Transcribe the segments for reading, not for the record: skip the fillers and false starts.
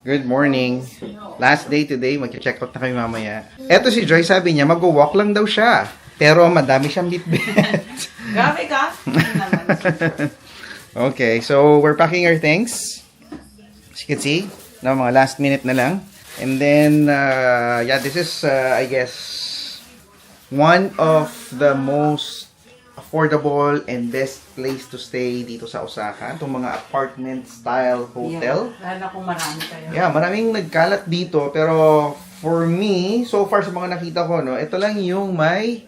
Good morning. Last day today, mag-check out na kami mamaya. Eto si Joy, sabi niya, mag-walk lang daw siya. Pero madami siyang bitbit. Grabe ka? Okay, so we're packing our things. As you can see, no, mga last minute na lang. And then, yeah, this is, I guess, one of the most affordable and best place to stay dito sa Osaka. Itong mga apartment-style hotel. Lalo kung marami kayo. Yeah, maraming nagkalat dito. Pero for me, so far sa mga nakita ko, no, ito lang yung may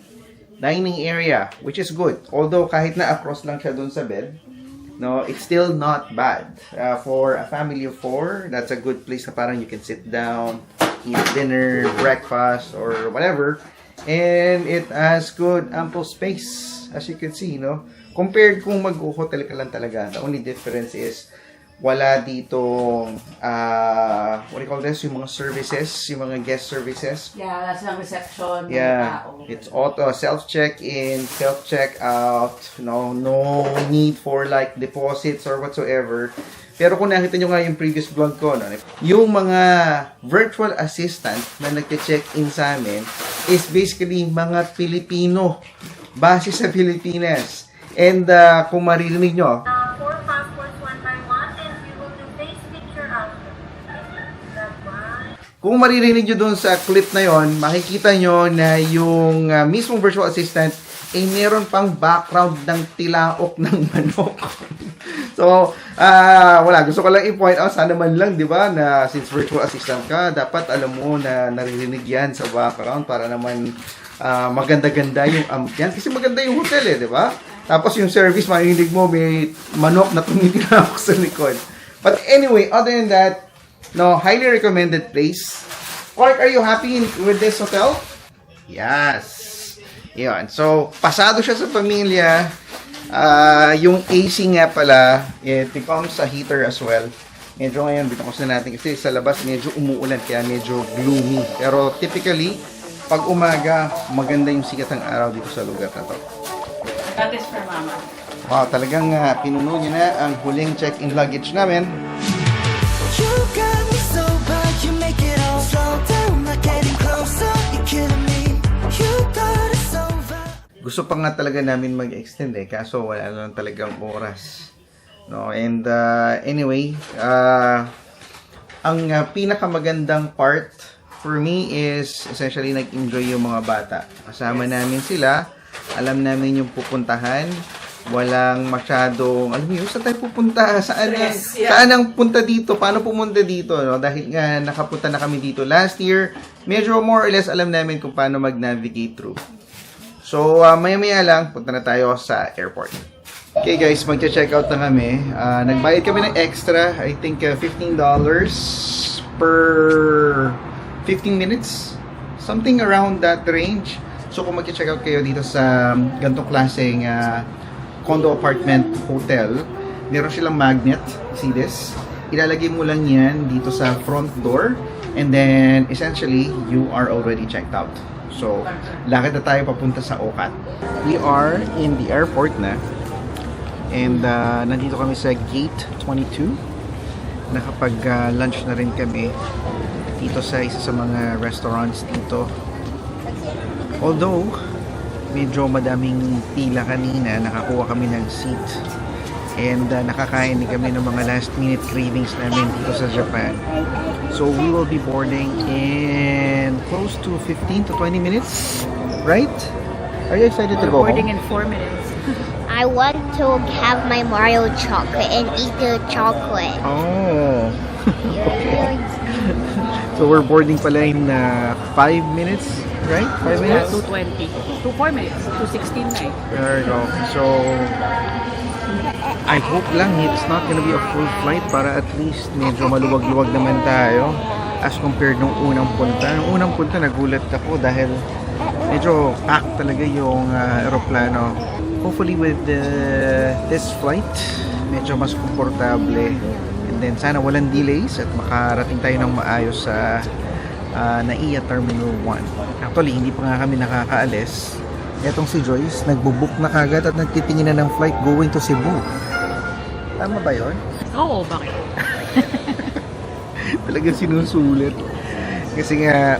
dining area, which is good. Although kahit na across lang siya dun sa bed, no, it's still not bad. For a family of 4, that's a good place na parang you can sit down, eat dinner, breakfast, or whatever. And it has good, ample space, as you can see, no? Compared kung mag-hotel ka lang talaga, the only difference is wala dito, what do you call this? Yung mga services, yung mga guest services. Yeah, that's lang reception. Yeah, it's auto self-check-in, self-check-out, no need for like deposits or whatsoever. Pero kung nakita nyo nga yung previous vlog ko, no, yung mga virtual assistant na nagte-check-in sa amin is basically mga Pilipino base sa Pilipinas. And kung maririnig nyo, 4 passports, 1 by 1, and we will do face picture after. That one. kung maririnig nyo doon sa clip na yon, makikita nyo na yung mismong virtual assistant ay meron pang background ng tilaok ng manok. So, wala. Gusto ko lang i-point out, sana man lang, di ba, na since virtual assistant ka, dapat alam mo na naririnig yan sa background para naman maganda-ganda yung ambiance. Kasi maganda yung hotel di ba? Tapos yung service, marinig mo, may manok na tumitilawak sa likod. But anyway, other than that, no, highly recommended place. Clark, are you happy with this hotel? Yes. Yun. So, pasado siya sa pamilya. Yung AC nga pala, it becomes a heater as well. Medyo ngayon, binukos na natin kasi sa labas medyo umuulan, kaya medyo gloomy. Pero typically, pag umaga, maganda yung sikat ng araw dito sa lugar na to. That is for mama. Wow, talagang pinuno niya na ang huling check-in luggage namin. You got me so bad, you make it all slow down, not getting closer, you're killing me. You got it so bad. Gusto pa nga talaga namin mag-extend kaso wala lang talagang oras. No, and anyway, ang pinakamagandang part for me is essentially nag-enjoy yung mga bata. Kasama namin sila, alam namin yung pupuntahan, walang masyadong, alam mo yun, saan tayo pupunta? Saan ang punta dito? Paano pumunta dito? No? Dahil nga nakapunta na kami dito last year, medyo more or less alam namin kung paano mag-navigate through. So, maya-maya lang, punta na tayo sa airport. Okay guys, magche-check out na kami. Nagbayad kami ng extra, I think $15 per 15 minutes. Something around that range. So, kung magche-check out kayo dito sa ganitong klaseng condo apartment hotel, meron silang magnet. See this? Ilalagay mo lang yan dito sa front door. And then, essentially, you are already checked out. So, lakad na tayo papunta sa Okat. We are in the airport na. And nandito kami sa gate 22. Nakapag-lunch na rin kami dito sa isa sa mga restaurants dito. Although, medyo madaming pila kanina, nakakuha kami ng seat. And nakakain din kami ng mga last minute cravings namin dito sa Japan. So we will be boarding in close to 15 to 20 minutes, right? Are you excited to go Boarding home? in 4 minutes. I want to have my Mario chocolate and eat the chocolate. Oh. Okay. So we're boarding pala in 5 minutes, right? 5 minutes? 2:20. 4 minutes. 2:16 na eh. There you go. So I hope lang it's not gonna be a full flight para at least medyo maluwag-luwag naman tayo as compared nung unang punta. Nung unang punta nagulat ako dahil medyo packed talaga yung aeroplano. Hopefully with this flight, medyo mas komportable. And then sana walang delays at makarating tayo ng maayos sa NAIA Terminal 1. Actually, hindi pa nga kami nakakaalis. Etong si Joyce, nagbo-book na kagad at nagtitingin na ng flight going to Cebu. Tama ba yun? Oo, bakit? Talagang sinusulit. Kasi nga,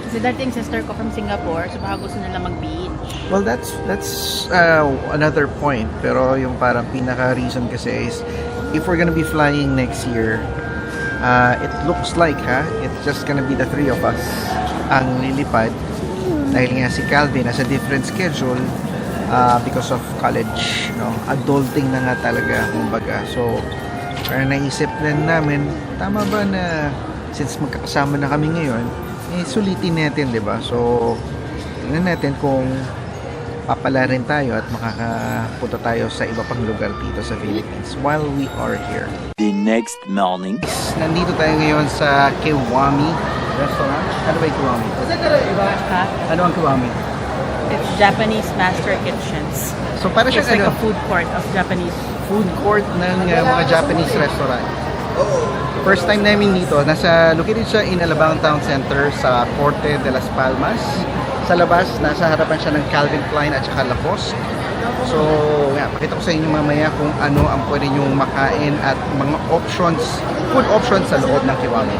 Kasi dati yung sister ko from Singapore, so baka gusto nila mag-beach. well, that's another point. Pero yung parang pinaka-reason kasi is, if we're gonna be flying next year, it looks like, it's just gonna be the three of us ang lilipad. Dahil nga si Calvin has a different schedule because of college, no? Adulting na nga talaga, kumbaga. So, kaya naisip din namin, tama ba na since magkakasama na kami ngayon, sulitin natin, di ba? So, tingnan natin kung papala rin tayo at makakapunta tayo sa iba pang lugar dito sa Philippines while we are here. The next morning. Nandito tayo ngayon sa Kiwami Restaurant. Ano ba yung Kiwami? Ha? Ano ang Kiwami? It's Japanese master kitchens. So, para It's siya like a food court of Japanese. food court ng mga Japanese restaurant. First time namin dito, located siya in Alabang Town Center sa Corte de las Palmas. Sa labas, nasa harapan siya ng Calvin Klein at saka Lacoste. So, pakita ko sa inyo mamaya kung ano ang pwede nyong makain at mga options, food options sa loob ng Kiwami.